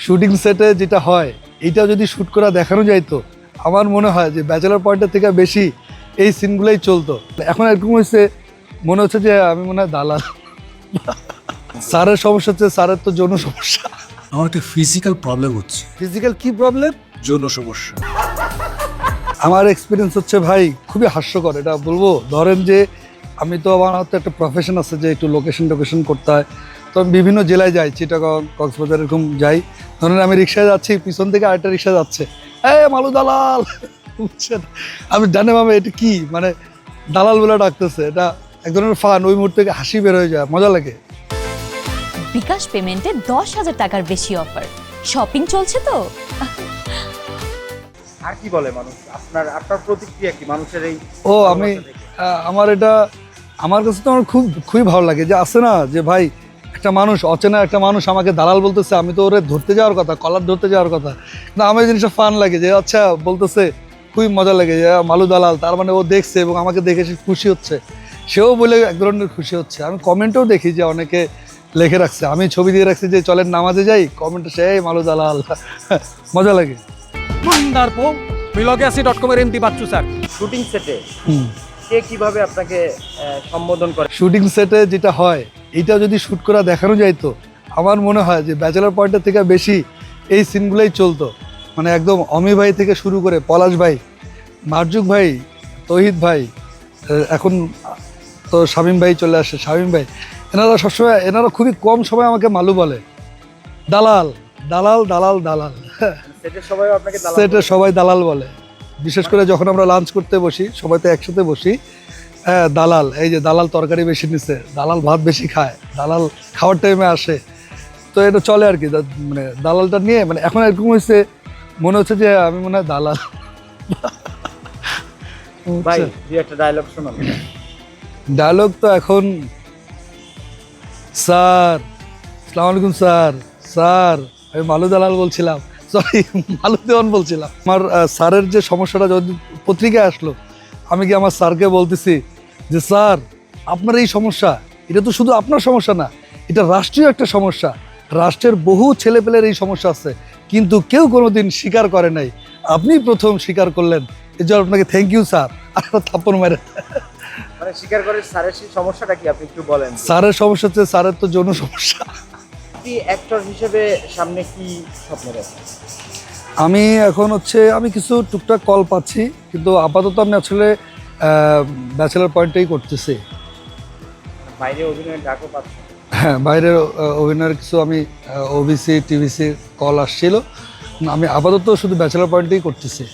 Shooting সেটে যেটা হয় এইটা যদি শ্যুট করা দেখানো যাইতো আমার মনে হয় যে ব্যাচেলার পয়েন্টের থেকে বেশি এই সিনগুলোই চলতো। এখন এরকম হয়েছে মনে হচ্ছে যে আমি মনে হয় দালাল। স্যারের সমস্যা হচ্ছে স্যারের তো যৌন সমস্যা। আমার একটা ফিজিক্যাল প্রবলেম হচ্ছে। ফিজিক্যাল কি প্রবলেম? যৌন সমস্যা। আমার এক্সপিরিয়েন্স হচ্ছে ভাই খুবই হাস্যকর, এটা বলবো। ধরেন যে আমি তো আমার হয়তো একটা প্রফেশন আছে যে একটু লোকেশন করতে হয়, তো আমি বিভিন্ন জেলায় যাই, চিটাগং, কক্সবাজার এরকম যাই। ধরেন আমি রিক্সায় যাচ্ছি, পিছন থেকে আরেকটা রিক্সা যাচ্ছে, মালু দালাল, বুঝছেন? আমি জানি মামা এটা কি, মানে দালাল বলে ডাকতেছে, এটা এক ধরনের ফান। ওই মুহূর্তে হাসি বের হয়ে যায়, মজা লাগে। বিকাশ পেমেন্টে 10,000 টাকার বেশি অফার, শপিং চলছে তো। আর কি বলে মানুষ? আপনার প্রতিক্রিয়া কি মানুষের এই আমি আমার কাছে তো আমার খুবই ভালো লাগে যে আছে না যে ভাই একটা মানুষ, অচেনা একটা মানুষ আমাকে দালাল বলতেছে, আমি তো ওরে ধরতে যাওয়ার কথা, কলার ধরতে যাওয়ার কথা, না আমার জিনিসটা ফান লাগে যে আচ্ছা বলতেছে, খুবই মজা লাগে যে মালু দালাল, তার মানে ও দেখছে এবং আমাকে দেখে সে খুশি হচ্ছে, সেও বলে এক ধরনের খুশি হচ্ছে। আমি কমেন্টেও দেখি যে অনেকে লিখে রাখছে, আমি ছবি দিয়ে রাখছি যে চলেন নামাজে যাই, কমেন্টে সে মালু দালাল, মজা লাগে। মিলগেসি.com-এর এমডি বাচ্চু স্যার। শুটিং সেটে কে কিভাবে আপনাকে সম্বোধন করে? শুটিং সেটে যেটা হয় এইটা যদি শ্যুট করা দেখানো যাইতো আমার মনে হয় যে ব্যাচেলার পয়েন্টের থেকে বেশি এই সিনগুলোই চলতো। মানে একদম অমি ভাই থেকে শুরু করে পলাশ ভাই, মারজুক ভাই, তৌহিদ ভাই, এখন তো শামীম ভাই চলে আসে, শামীম ভাই, এনারা খুবই কম সময় আমাকে মালু বলে, দালাল দালাল দালাল দালাল। সেটের সবাই আপনাকে দালাল সেটে সবাই দালাল বলে, বিশেষ করে যখন আমরা লাঞ্চ করতে বসি, সবাই তো একসাথে বসি, দালাল, এই যে দালাল তরকারি বেশি নিচ্ছে, দালাল ভাত বেশি খায়, দালাল খাওয়ার টাইমে আসে, তো এটা চলে আর কি। মানে দালালটা নিয়ে মানে এখন এরকম হয়েছে মনে হচ্ছে যে আমি মনে হয় দালাল। ভাই দুই একটা ডায়লগ শোনান। ডায়লগ তো এখন, স্যার আসসালামু আলাইকুম স্যার, স্যার আমি মালু দালাল বলছিলাম, সরি মালু দেওয়ান বলছিলাম। আমার স্যারের যে সমস্যাটা যদি পত্রিকায় আসলো, আমি কি আমার স্যারকে বলতেছি যে স্যার আপনার এই সমস্যা, এটা তো শুধু আপনার সমস্যা না, এটা রাষ্ট্রীয় একটা সমস্যা, রাষ্ট্রের বহু ছেলেপেলের এই সমস্যা আছে, কিন্তু কেউ কোনোদিন স্বীকার করে নাই, আপনি প্রথম স্বীকার করলেন, এই জন্য আপনাকে থ্যাংক ইউ স্যার। আর থাপ্পড় মারে। মানে স্বীকার করে স্যারের সেই সমস্যাটা কি আপনি একটু বলেন? স্যারের সমস্যা হচ্ছে স্যারের তো যৌন সমস্যা। আপনি অ্যাক্টর হিসেবে সামনে কি স্বপ্ন দেখেন? আমি এখন আমি কিছু টুকটাক কল পাচ্ছি, কিন্তু আপাতত আমি আসলে ব্যাচেলার পয়েন্টেই করতেছি। বাইরে অভিনয়ের ডাকও পাচ্ছেন? হ্যাঁ, বাইরের অভিনয়ের কিছু আমি ওবিসি টিভিসি কল আসছিল, আমি আপাতত শুধু ব্যাচেলার পয়েন্টেই করতেছি।